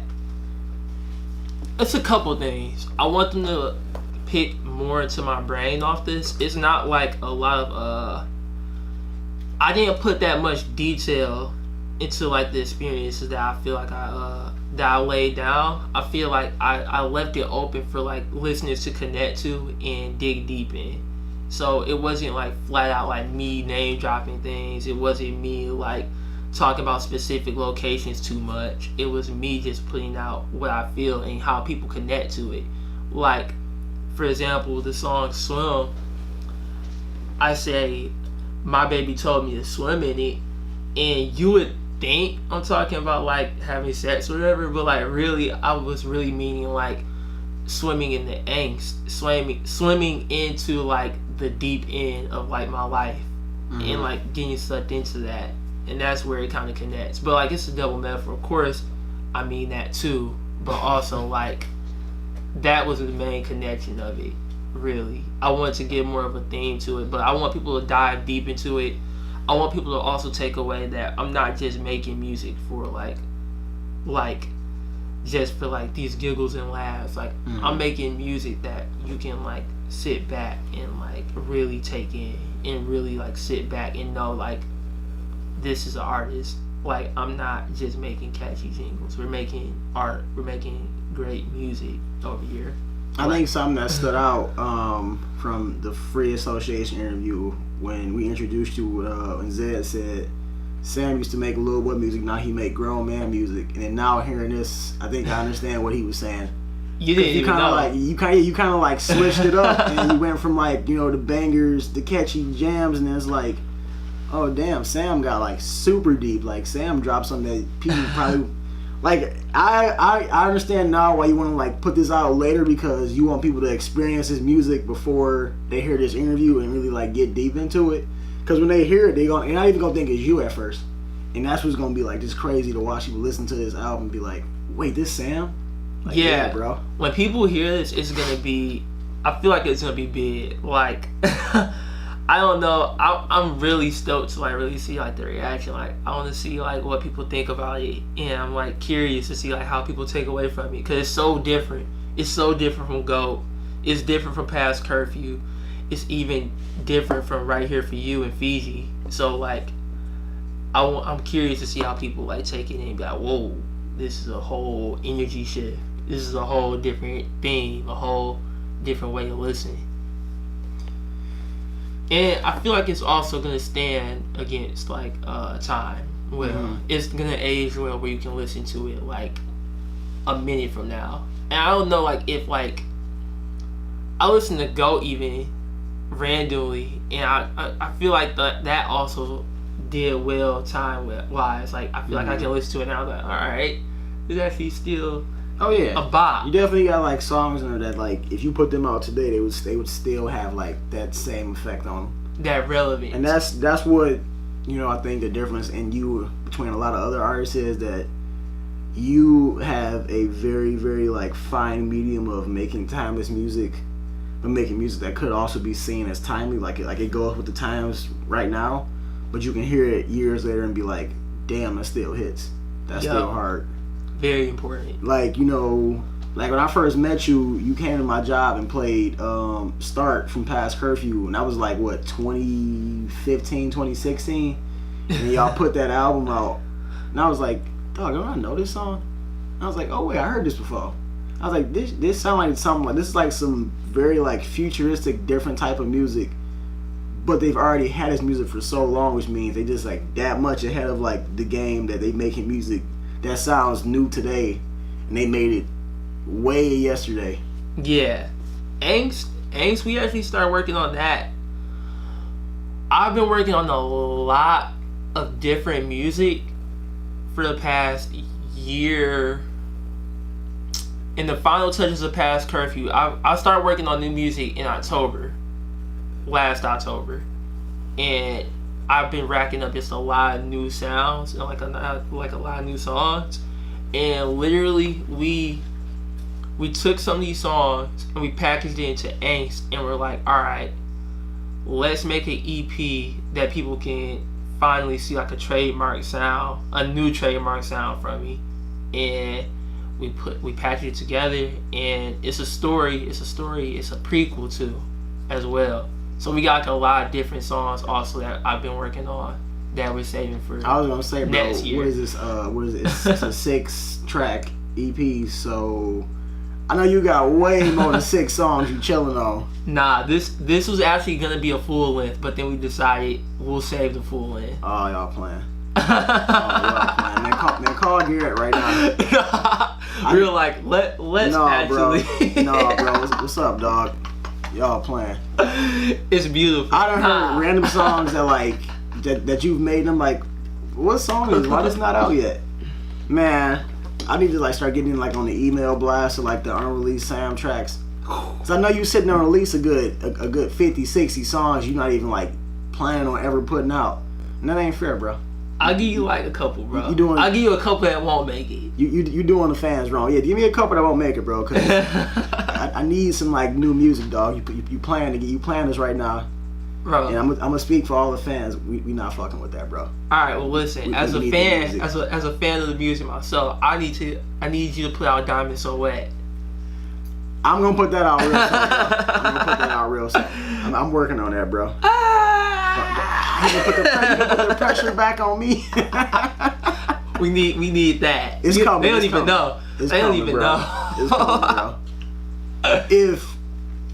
it's a couple things. I want them to pick more into my brain off this. It's not like a lot of I didn't put that much detail into like the experiences that I feel like that I laid down. I feel like I left it open for like listeners to connect to and dig deep in. So it wasn't like flat out like me name dropping things. It wasn't me like talking about specific locations too much. It was me just putting out what I feel and how people connect to it. Like, for example, the song Swim, I say my baby told me to swim in it, and you would think I'm talking about like having sex or whatever, but like really I was really meaning like swimming in the angst, swimming into like the deep end of like my life, and like getting sucked into that. And that's where it kind of connects. But like it's a double metaphor. Of course, I mean that too. But also like that was the main connection of it. Really, I wanted to give more of a theme to it. But I want people to dive deep into it. I want people to also take away that I'm not just making music for like just for like these giggles and laughs. Like I'm making music that you can like sit back and like really take in and really like sit back and know like this is an artist. Like I'm not just making catchy jingles. We're making art. We're making great music over here. I think something that stood out from the Free Association interview when we introduced you, when Zed said Sam used to make little boy music, now he make grown man music, and then now hearing this, I think I understand what he was saying. You didn't even know. Like, you kind of like switched it up, and you went from like the bangers, the catchy jams, and then it's like, oh damn, Sam got like super deep. Like Sam dropped something that people probably like. I understand now why you want to like put this out later, because you want people to experience his music before they hear this interview and really like get deep into it. Because when they hear it, they're not even gonna think it's you at first, and that's what's gonna be like just crazy to watch people listen to this album and be like, wait, this Sam? Like, yeah, bro. When people hear this, it's gonna be. I feel like it's gonna be big. Like. I don't know. I'm really stoked to like really see like the reaction. Like I want to see like what people think about it, and I'm like curious to see like how people take away from it, because it's so different. It's so different from GOAT. It's different from Past Curfew. It's even different from Right Here For You and Fiji. So like I'm curious to see how people like take it and be like, whoa, this is a whole energy shift. This is a whole different theme, a whole different way to listen. And I feel like it's also gonna stand against like time. Well, it's gonna age well where you can listen to it like a minute from now. And I don't know like if like I listen to GOAT even randomly, and I feel like that also did well time wise. Like I feel like I can listen to it now. Like, all right, it's actually still a bop. You definitely got like songs in there that like if you put them out today, they would still have like that same effect on them. That relevance. And that's what, you know, I think the difference in you between a lot of other artists is that you have a very, very like fine medium of making timeless music, but making music that could also be seen as timely, like it goes with the times right now, but you can hear it years later and be like, damn, that still hits. That's still hard. Very important. Like, you know, like when I first met you, you came to my job and played Start from Past Curfew, and that was like what, 2015, 2016, and y'all put that album out, and I was like, dog, don't I know this song? I was like, oh wait, I heard this before. I was like, this sound like something like, this is like some very like futuristic, different type of music, but they've already had this music for so long, which means they just like that much ahead of like the game that they making music that sounds new today, and they made it way yesterday. Yeah. Angst, we actually started working on that. I've been working on a lot of different music for the past year. In the final touches of Past Curfew, I started working on new music in last October, and I've been racking up just a lot of new sounds and like a lot of new songs. And literally, we took some of these songs and we packaged it into Angst, and we're like, all right, let's make an EP that people can finally see like a trademark sound, a new trademark sound from me. And we packaged it together, and it's a story, it's a prequel too as well. So we got like a lot of different songs also that I've been working on that we're saving for I was gonna say, bro, next year. what is this? What is it? It's a 6-track EP, so I know you got way more than 6 songs you chilling on. Nah, this was actually gonna be a full length, but then we decided we'll save the full length. Oh, y'all playing. Man, call Garrett right now. We were like, let's actually. Bro. What's up, dog? Y'all playing. It's beautiful. I done heard random songs that like that you've made them like, what song is? Why this not out yet? Man, I need to like start getting like on the email blast or like the unreleased soundtracks. Cause I know you sitting there and release a good 50, 60 songs you're not even like planning on ever putting out. And that ain't fair, bro. I'll give you like a couple, bro. I'll give you a couple that won't make it. You doing the fans wrong. Yeah, give me a couple that won't make it, bro. Cause I need some like new music, dog. You playing this right now, bro. And I'm gonna speak for all the fans. We not fucking with that, bro. All right, well listen. As a fan of the music myself, I need you to put out Diamond So Wet. I'm gonna put that out real soon. I'm working on that, bro. You gonna put the pressure back on me. We need that. It's coming. They don't even know. It's coming, bro. If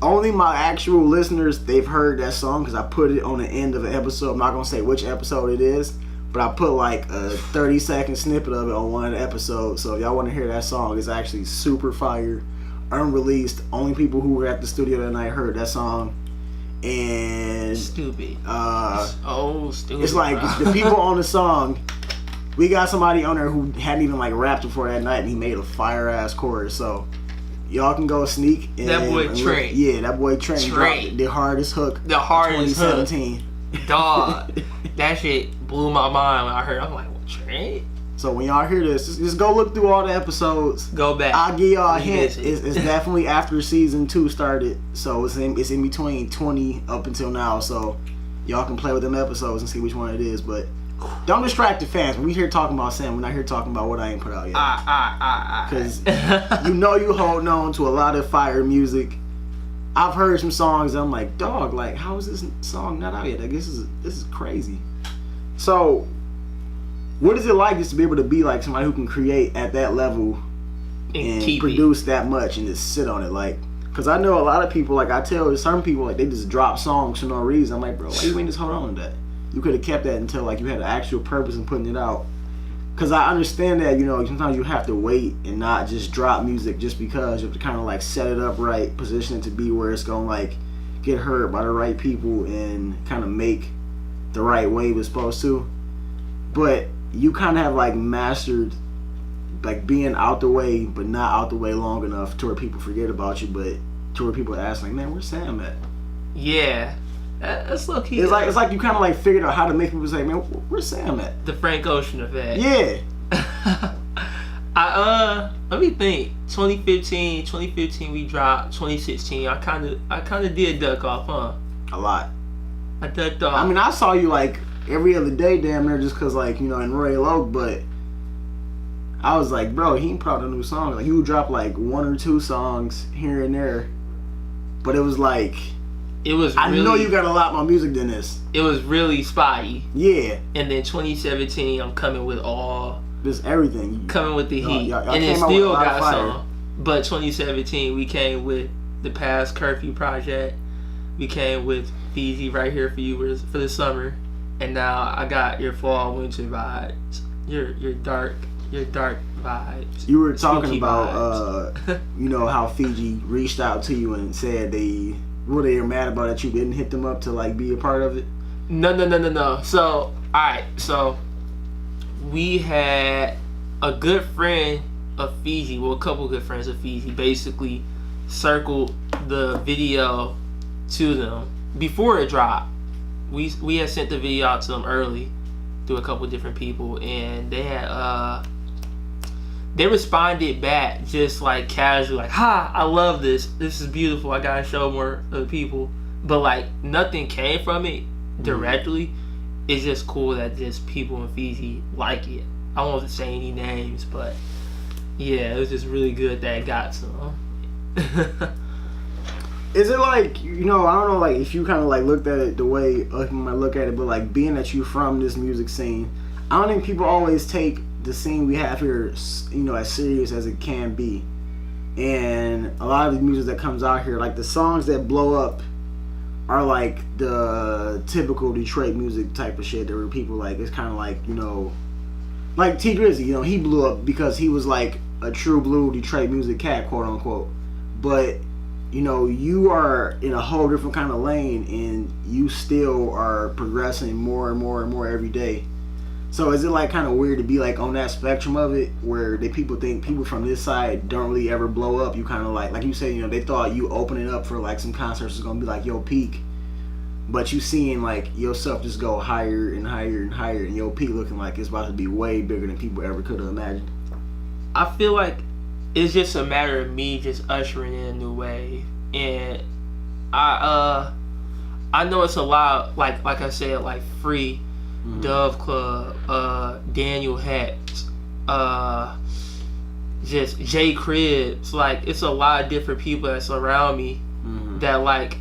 only my actual listeners, they've heard that song, because I put it on the end of an episode. I'm not gonna say which episode it is, but I put like a 30-second snippet of it on one of the episodes. So if y'all want to hear that song, it's actually super fire, unreleased. Only people who were at the studio that night heard that song. And stupid. Stupid. It's like the people on the song. We got somebody on there who hadn't even like rapped before that night, and he made a fire ass chorus. So y'all can go sneak. That boy Trent. Yeah, that boy Trent dropped the hardest hook. The hardest 2017. Hook. Dog, that shit blew my mind when I heard it. I'm like, well, Trent. So when y'all hear this, just go look through all the episodes. Go back. I'll give y'all a hint. It's definitely after season 2 started. So it's in between 20 up until now. So y'all can play with them episodes and see which one it is. But don't distract the fans. When we here talking about Sam, we're not here talking about what I ain't put out yet. Because you know you holding on to a lot of fire music. I've heard some songs that I'm like, dog, like how is this song not out yet? Like this is crazy. So what is it like just to be able to be like somebody who can create at that level and produce that much and just sit on it? Like, because I know a lot of people, like I tell some people, like they just drop songs for no reason. I'm like, bro, why you ain't just hold on to that? You could have kept that until like you had an actual purpose in putting it out. Because I understand that, you know, sometimes you have to wait and not just drop music just because. You have to kind of like set it up right, position it to be where it's going to like get heard by the right people and kind of make the right wave it's supposed to. but you kind of have like mastered like being out the way, but not out the way long enough to where people forget about you, but to where people ask like, man, where's Sam at? Yeah, that's low key. It's like you kind of like figured out how to make people say, man, where's Sam at? The Frank Ocean effect. Yeah. Let me think. 2015 we dropped. 2016 I kind of did duck off, huh? A lot. I ducked off. I mean, I saw you like every other day damn near just cause like, you know, in Royal Oak, but I was like, bro, he ain't put out a new song. Like, you would drop like 1 or 2 songs here and there, but it was like, it was I really, know you got a lot more music than this. It was really spotty. Yeah. And then 2017 I'm coming with just everything. Coming with the heat. Y'all and it came out still with a lot got of fire. some. But 2017 we came with the Past Curfew project. We came with Fiji Right Here For You for the summer. And now I got your fall winter vibes. Your dark vibes. You were talking Spooky about you know, how Fiji reached out to you and said they were mad about that you didn't hit them up to like be a part of it. No. So alright, so we had a good friend of Fiji, well, a couple good friends of Fiji, basically circled the video to them before it dropped. We had sent the video out to them early through a couple different people, and they had they responded back just like casually, like, "Ha, I love this. This is beautiful. I gotta show more other people." But like nothing came from it directly. It's just cool that just people in Fiji like it. I won't say any names, but yeah, it was just really good that it got to them. Is it like, you know, I don't know, like if you kind of like looked at it the way other people might look at it, but like being that you from this music scene, I don't think people always take the scene we have here, you know, as serious as it can be. And a lot of the music that comes out here, like the songs that blow up are like the typical Detroit music type of shit. There were people like, it's kind of like, you know, like T Grizzly, you know, he blew up because he was like a true blue Detroit music cat, quote unquote. But you know, you are in a whole different kind of lane, and you still are progressing more and more and more every day. So is it like kind of weird to be like on that spectrum of it, where people think people from this side don't really ever blow up? You kind of like you said, you know, they thought you opening up for like some concerts was gonna be like your peak, but you seeing like yourself just go higher and higher and higher, and your peak looking like it's about to be way bigger than people ever could have imagined. I feel like it's just a matter of me just ushering in a new wave, and I know it's a lot, like I said, like Free, Dove Club, Daniel Hex, just Jay Cribbs, like it's a lot of different people that's around me that like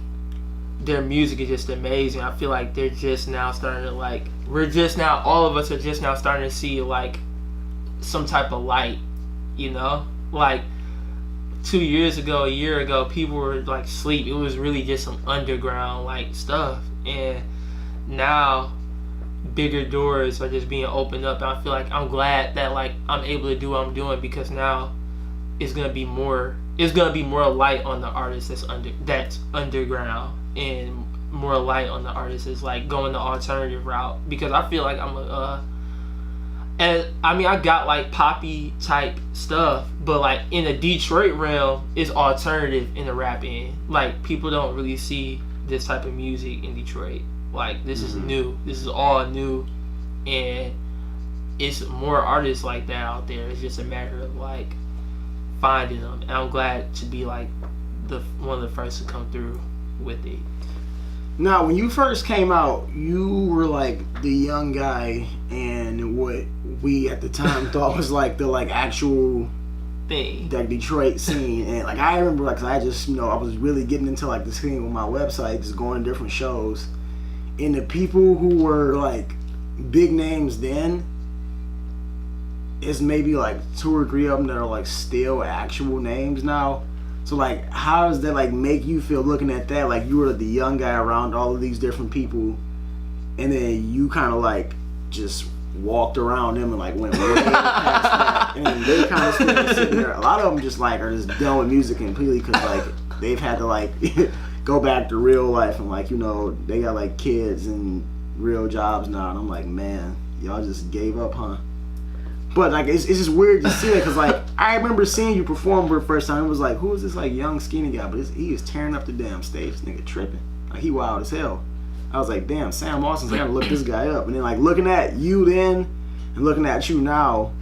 their music is just amazing. I feel like they're just now starting to like, all of us are just now starting to see like some type of light, you know? Like 2 years ago, a year ago, people were like asleep. It was really just some underground like stuff, and now bigger doors are just being opened up. And I feel like I'm glad that like I'm able to do what I'm doing, because now it's gonna be more light on the artists that's underground, and more light on the artists that's like going the alternative route, because I feel like and I mean, I got like poppy type stuff, but like in the Detroit realm, it's alternative in the rap end. Like people don't really see this type of music in Detroit. Like this is new. This is all new, and it's more artists like that out there. It's just a matter of like finding them. And I'm glad to be like one of the first to come through with it. Now, when you first came out, you were like the young guy, and what we at the time thought was like the like actual thing, that Detroit scene. And like I remember, like, 'cause I just, you know, I was really getting into like the scene with my website, just going to different shows, and the people who were like big names then, is maybe like 2 or 3 of them that are like still actual names now. So like, how does that like make you feel looking at that? Like you were the young guy around all of these different people, and then you kind of like just walked around them and like went way past that, and then they kind of still sitting there. A lot of them just like are just done with music completely, because like they've had to like go back to real life, and like, you know, they got like kids and real jobs now, and I'm like, man, y'all just gave up, huh? But like it's just weird to see it because like I remember seeing you perform for the first time. It was like, who is this like young skinny guy? But he is tearing up the damn stage. This nigga tripping. Like he wild as hell. I was like, damn, Sam Austin's. I gotta look this guy up. And then like looking at you then and looking at you now,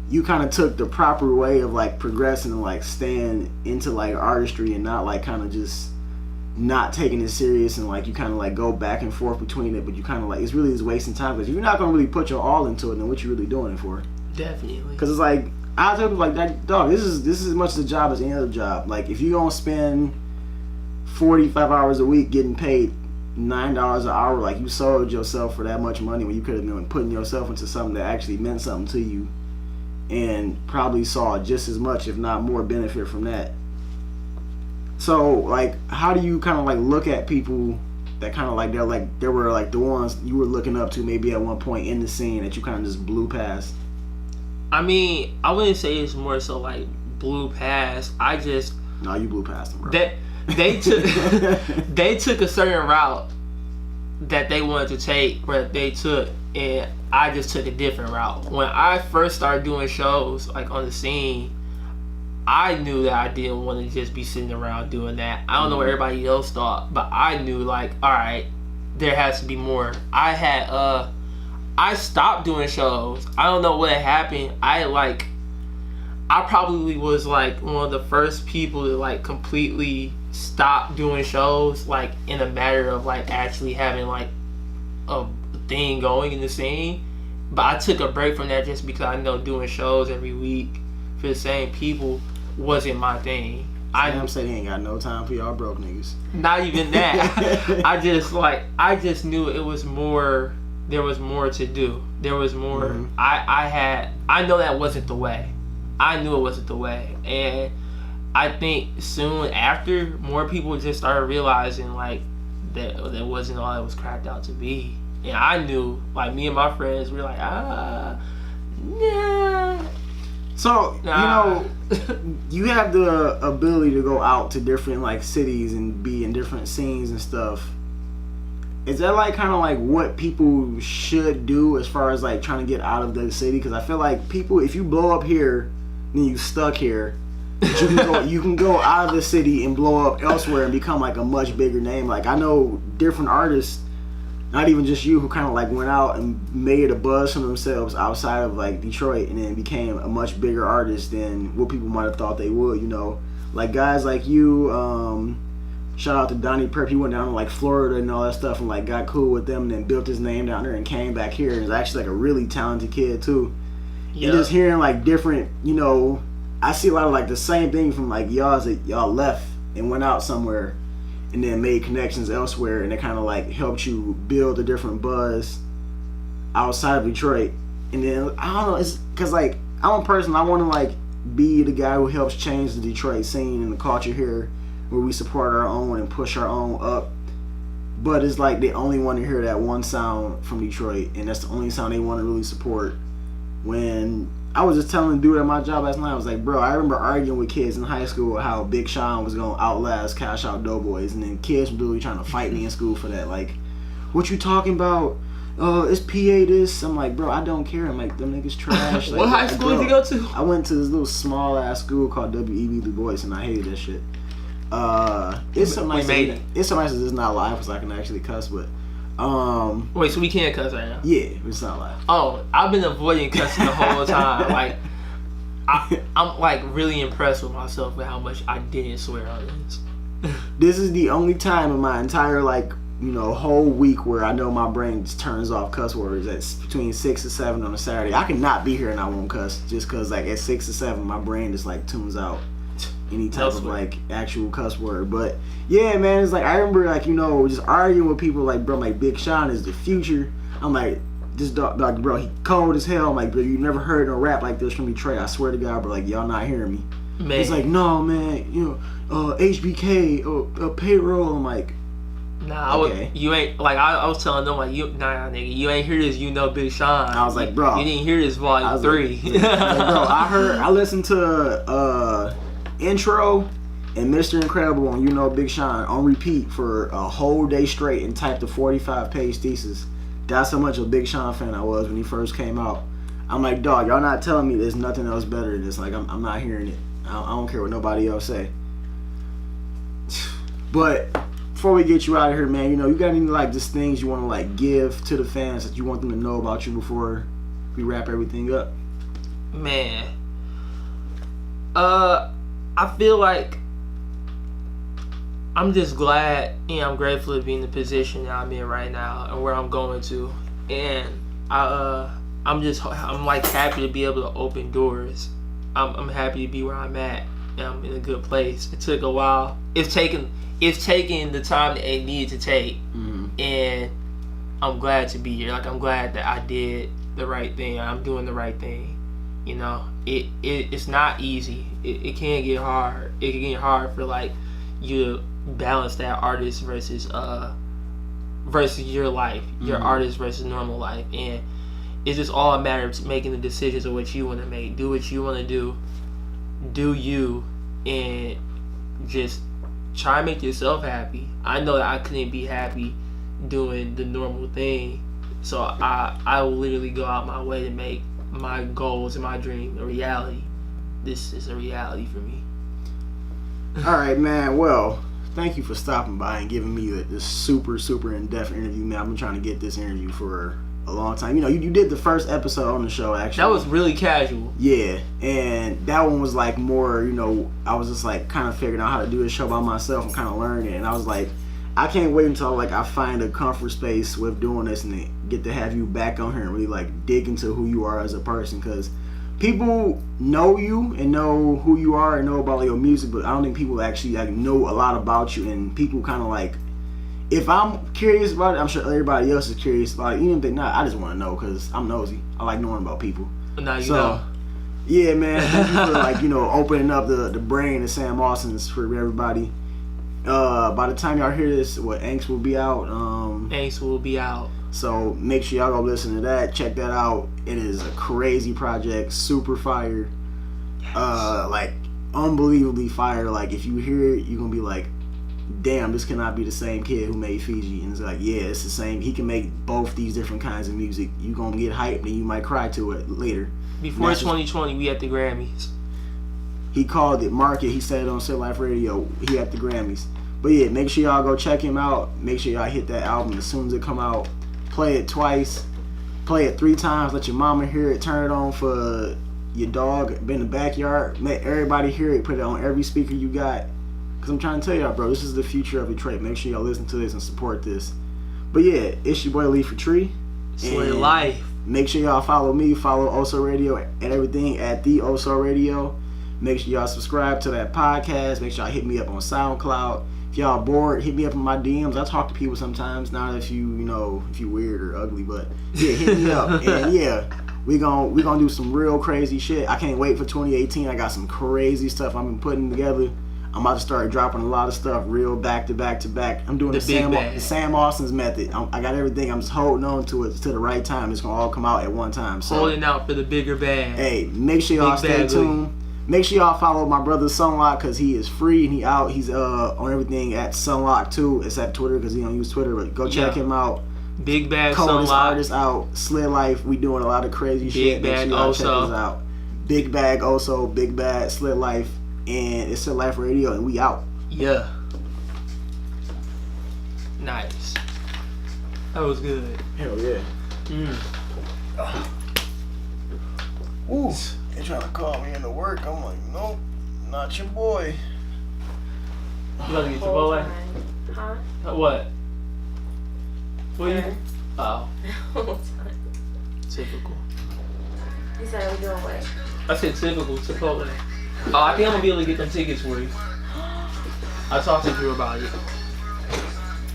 you kind of took the proper way of like progressing and like staying into like artistry and not like kind of just not taking it serious, and like you kind of like go back and forth between it, but you kind of like it's really just wasting time because if you're not gonna really put your all into it, then what you really doing it for? Definitely. Because it's like I tell people like that, dog. This is as much a job as any other job. Like if you gonna spend 45 hours a week getting paid $9 an hour, like you sold yourself for that much money when you could have been putting yourself into something that actually meant something to you, and probably saw just as much, if not more, benefit from that. So, like, how do you kind of, like, look at people that kind of, like, they were, like, the ones you were looking up to maybe at one point in the scene that you kind of just blew past? I mean, I wouldn't say it's more so, like, blew past. No, you blew past them, bro. They took a certain route that they wanted to take, or that they took, and I just took a different route. When I first started doing shows, like, on the scene, I knew that I didn't want to just be sitting around doing that. I don't know what everybody else thought, but I knew, like, all right, there has to be more. I stopped doing shows. I don't know what happened. I probably was, like, one of the first people to, like, completely stop doing shows, like, in a matter of, like, actually having, like, a thing going in the scene. But I took a break from that just because I know doing shows every week for the same people wasn't my thing. Sam said he ain't got no time for y'all broke niggas. Not even that. I just knew it was more. There was more to do. There was more. Mm-hmm. I know that wasn't the way. I knew it wasn't the way, and I think soon after, more people just started realizing like that wasn't all it was cracked out to be. And I knew, like, me and my friends were like, nah. So, you know, you have the ability to go out to different, like, cities and be in different scenes and stuff. Is that, like, kind of, like, what people should do as far as, like, trying to get out of the city? Because I feel like people, if you blow up here, then you stuck here, you can go out of the city and blow up elsewhere and become, like, a much bigger name. Like, I know different artists, not even just you, who kind of like went out and made a buzz for themselves outside of like Detroit and then became a much bigger artist than what people might have thought they would, you know. Like guys like you, shout out to Donnie Prep, he went down to like Florida and all that stuff and like got cool with them and then built his name down there and came back here and is actually like a really talented kid too. Yep. And just hearing like different, you know, I see a lot of like the same thing from like y'all that y'all left and went out somewhere and then made connections elsewhere, and it kind of like helped you build a different buzz outside of Detroit. And then I don't know, it's because like I'm a person, I want to like be the guy who helps change the Detroit scene and the culture here, where we support our own and push our own up. But it's like they only want to hear that one sound from Detroit, and that's the only sound they want to really support. When I was just telling the dude at my job last night, I was like, bro, I remember arguing with kids in high school how Big Sean was going to outlast Cash Out Doughboys, and then kids were literally trying to fight me in school for that. Like, what you talking about? It's PA this. I'm like, bro, I don't care. I'm like, them niggas trash. Like, what high school did you go to? I went to this little small ass school called W.E.B. Du Bois, and I hated that shit. It's so nice that it's not live because I can actually cuss, but wait, so we can't cuss right now? Yeah, it's not live. Oh, I've been avoiding cussing the whole time. Like, I'm like really impressed with myself with how much I didn't swear on this. This is the only time in my entire like, you know, whole week where I know my brain just turns off cuss words. At between 6 and 7 on a Saturday. I can not be here and I won't cuss just because like at 6 or 7 my brain just like tunes out any type of like actual cuss word. But yeah, man, it's like I remember like, you know, just arguing with people like, bro, like Big Sean is the future. I'm like, this dog, bro, he cold as hell. I'm like, bro, you never heard no rap like this from Detroit. I swear to God, bro, like y'all not hearing me. Man. He's like, no, man, you know, HBK, payroll. I'm like, nah, okay. You ain't like I was telling them like, nah, nigga, you ain't hear this. You know, Big Sean. I was like, bro, you didn't hear this volume 3. Like, bro, I listened to Intro and Mr. Incredible on You Know Big Sean on repeat for a whole day straight and typed a 45-page thesis That's how much of a Big Sean fan I was when he first came out. I'm like, dog, y'all not telling me there's nothing else better than this. Like, I'm not hearing it. I don't care what nobody else say. But before we get you out of here, man, you got any like just things you want to like give to the fans that you want them to know about you before we wrap everything up? Man, I feel like I'm just glad and I'm grateful to be in the position that I'm in right now and where I'm going to, and I'm like happy to be able to open doors. I'm happy to be where I'm at, and I'm in a good place. It took a while. It's taken the time that it needed to take, and I'm glad to be here. Like, I'm glad that I did the right thing. I'm doing the right thing. It's not easy. It can get hard. It can get hard for like you to balance that artist versus your life, your artist versus normal life, and it's just all a matter of making the decisions of what you want to make. Do what you want to do you, and just try to make yourself happy. I know that I couldn't be happy doing the normal thing, so I will literally go out my way to make my goals and my dream a reality. This is a reality for me. All right, man. Well, thank you for stopping by and giving me this super in-depth interview, man. I've been trying to get this interview for a long time. You did the first episode on the show, actually. That was really casual. Yeah, and that one was like more, I was just like kind of figuring out how to do this show by myself and kind of learning it. And I was like, I can't wait until like I find a comfort space with doing this and get to have you back on here and really like dig into who you are as a person, because people know you and know who you are and know about your music, but I don't think people actually like know a lot about you. And people kind of like, if I'm curious about it, I'm sure everybody else is curious about it. Even if they're not, I just want to know because I'm nosy. I like knowing about people. Now you know. Yeah, man. Thank you for like opening up the brain of Sam Austin's for everybody. By the time y'all hear this, Angst will be out. Angst will be out. So make sure y'all go listen to that. Check that out. It is a crazy project, super fire. Yes. Like unbelievably fire. Like if you hear it, you're gonna be like, damn, this cannot be the same kid who made Fiji. And it's like, yeah, it's the same. He can make both these different kinds of music. You gonna get hyped and you might cry to it later. Before 2020, we at the Grammys. He called it market. He said it on Slit Life Radio. He at the Grammys. But yeah, make sure y'all go check him out. Make sure y'all hit that album as soon as it come out. Play it twice. Play it 3 times. Let your mama hear it. Turn it on for your dog in the backyard. Let everybody hear it. Put it on every speaker you got. Because I'm trying to tell y'all, bro, this is the future of Detroit. Make sure y'all listen to this and support this. But yeah, it's your boy Lee for Tree. Slit Life. Make sure y'all follow me. Follow Oso Radio and everything at the Oso Radio. Make sure y'all subscribe to that podcast. Make sure y'all hit me up on SoundCloud. If y'all bored, hit me up in my DMs. I talk to people sometimes. Not if if you weird or ugly, but yeah, hit me up. And yeah, we gonna do some real crazy shit. I can't wait for 2018. I got some crazy stuff I've been putting together. I'm about to start dropping a lot of stuff real back to back to back. I'm doing the Sam Austin's method. I got everything. I'm just holding on to it to the right time. It's gonna all come out at one time. So holding out for the bigger bag. Hey, make sure y'all stay tuned. Make sure y'all follow my brother Sunlock because he is free and he out. He's on everything at Sunlock too, except Twitter because he don't use Twitter. But go check him out. Big Bag Coldest Sunlock. Artist out. Slit Life. We doing a lot of crazy shit. Big Bag Make sure y'all Oso. check us out. Big Bag Oso. Big Bag Slit Life. And it's Slit Life Radio and we out. Yeah. Nice. That was good. Hell yeah. Ooh. They trying to call me into work. I'm like, nope, not your boy. You gotta get Chipotle? Huh? What? What you? Oh. Whole time. Typical. You said we're doing what? I said typical Chipotle. Oh, I think I'm gonna be able to get them tickets for you. I talked to Drew about it.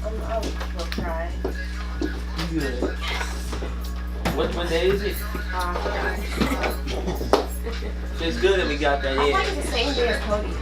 I will try. You good? What day is it? I forgot. It's good that we got that in. I thought it was the same day as Cody.